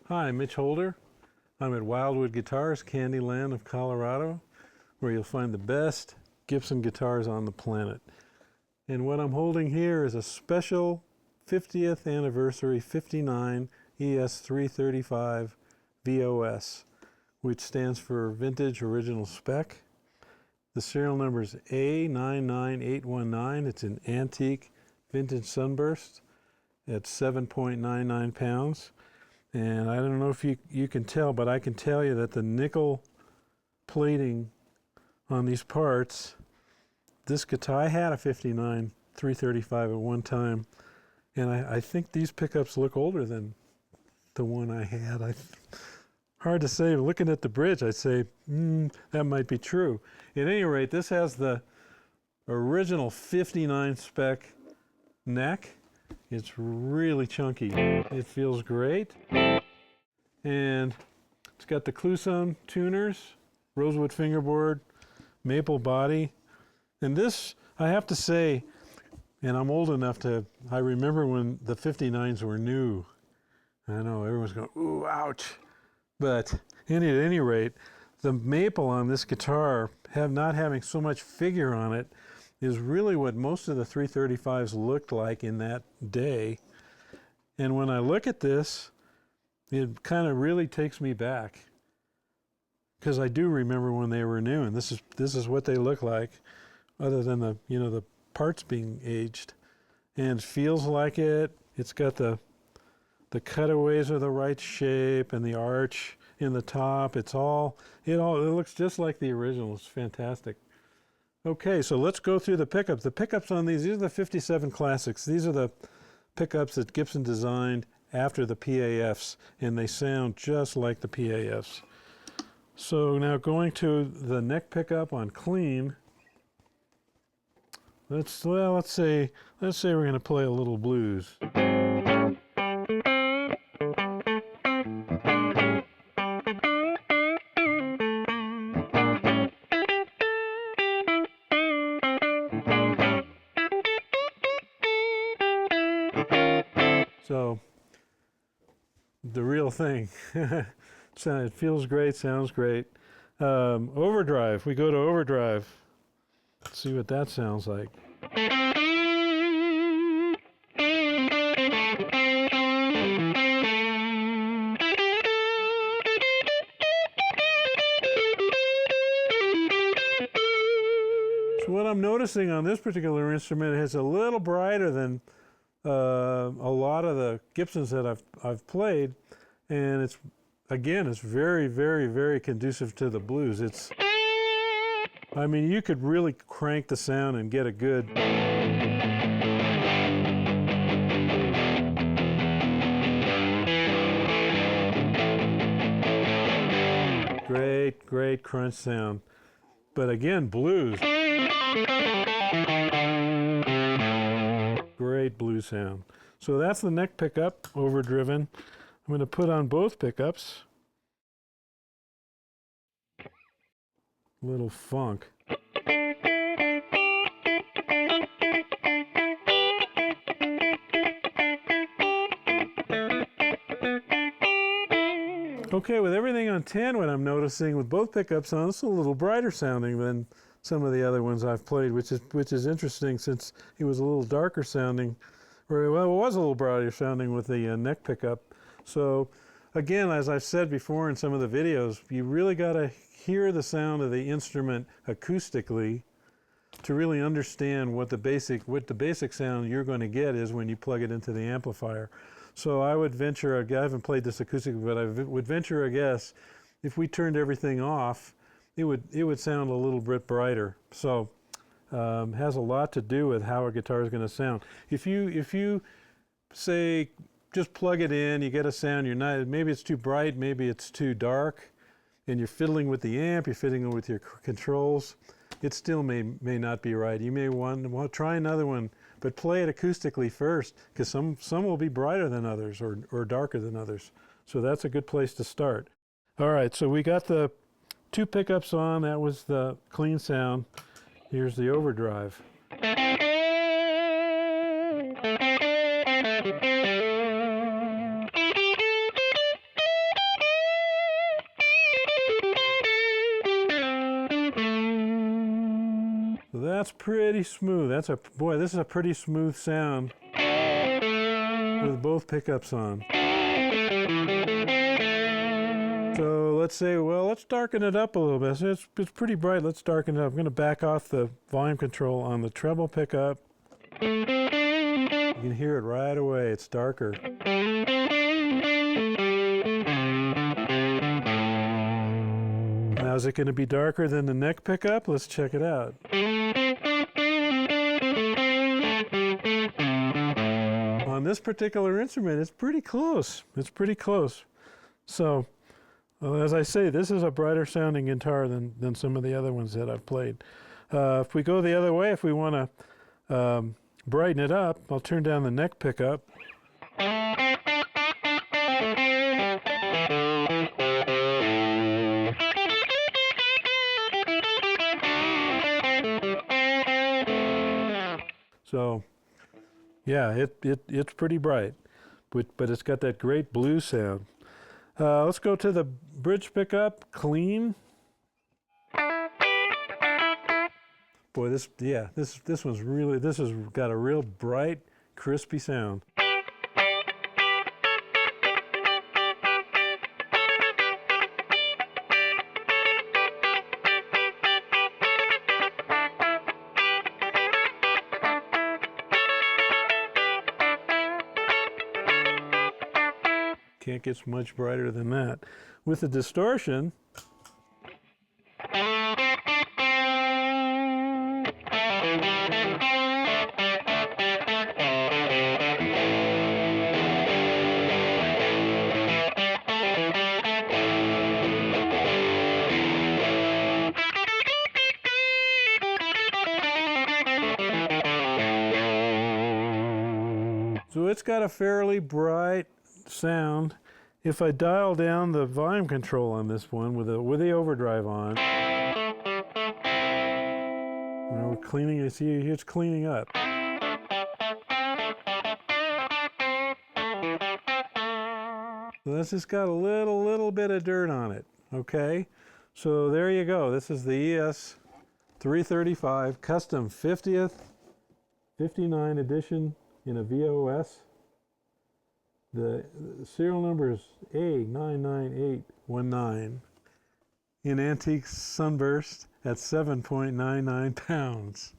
Hi, Mitch Holder. I'm at Wildwood Guitars, Candyland of Colorado, where you'll find the best Gibson guitars on the planet. And what I'm holding here is a special 50th anniversary 59 ES-335 VOS, which stands for Vintage Original Spec. The serial number is A99819. It's an antique vintage Sunburst at 7.99 pounds. And I don't know if you can tell, but I can tell you that the nickel plating on these parts, this guitar, I had a 59 335 at one time, and I think these pickups look older than the one I had. Hard to say. Looking at the bridge, I'd say, that might be true. At any rate, this has the original 59 spec neck. It's really chunky. It feels great. And it's got the Cluson tuners, rosewood fingerboard, maple body. And this, I have to say, and I'm old enough to, I remember when the 59s were new. I know, everyone's going, ooh, ouch. But at any rate, the maple on this guitar, not having so much figure on it, is really what most of the 335s looked like in that day. And when I look at this, it kind of really takes me back, because I do remember when they were new, and this is what they look like, other than the the parts being aged, and it feels like it. It's got the cutaways are the right shape, and the arch in the top. It looks just like the original. It's fantastic. Okay, so let's go through the pickups. The pickups on these are the 57 Classics. These are the pickups that Gibson designed after the PAFs, and they sound just like the PAFs. So now going to the neck pickup on clean, let's say we're going to play a little blues. So, the real thing. It feels great, sounds great. Overdrive, we go to Overdrive. Let's see what that sounds like. So what I'm noticing on this particular instrument is a little brighter than a lot of the Gibsons that I've played, and it's very, very, very conducive to the blues. I mean, you could really crank the sound and get a good. Great crunch sound. But again, blues. Great blues sound. So that's the neck pickup, overdriven. I'm going to put on both pickups. Little funk. Okay, with everything on 10, what I'm noticing with both pickups on, it's a little brighter sounding than some of the other ones I've played, which is interesting, since it was a little darker sounding, or well, it was a little brighter sounding with the neck pickup. So again, as I've said before in some of the videos, you really got to hear the sound of the instrument acoustically to really understand what the basic sound you're going to get is when you plug it into the amplifier. So I would venture I haven't played this acoustically, but I would venture a guess, if we turned everything off, it would sound a little bit brighter. So has a lot to do with how a guitar is going to sound. If you say just plug it in, you get a sound. Maybe it's too bright, maybe it's too dark, and you're fiddling with the amp, you're fiddling with your controls. It still may not be right. You may want to try another one, but play it acoustically first, because some will be brighter than others or darker than others. So that's a good place to start. All right, so we got the two pickups on. That was the clean sound. Here's the overdrive. it's pretty smooth. Boy, this is a pretty smooth sound with both pickups on. So let's say, well, let's darken it up a little bit. So it's pretty bright. Let's darken it up. I'm going to back off the volume control on the treble pickup. You can hear it right away. It's darker. Now, is it going to be darker than the neck pickup? Let's check it out. On this particular instrument, it's pretty close. It's pretty close. So, well, as I say, this is a brighter sounding guitar than some of the other ones that I've played. If we go the other way, if we want to brighten it up, I'll turn down the neck pickup. So, yeah, it's pretty bright, but it's got that great blue sound. Let's go to the bridge pickup, clean. Boy, this one's really, this has got a real bright, crispy sound. Can't get much brighter than that. With the distortion, so it's got a fairly bright sound. If I dial down the volume control on this one with the overdrive on, we're cleaning. You see, it's cleaning up. So this has got a little bit of dirt on it. Okay, so there you go. This is the ES-335 custom 50th 59 edition in a VOS. The serial number is A99819 in antique sunburst at 7.99 pounds.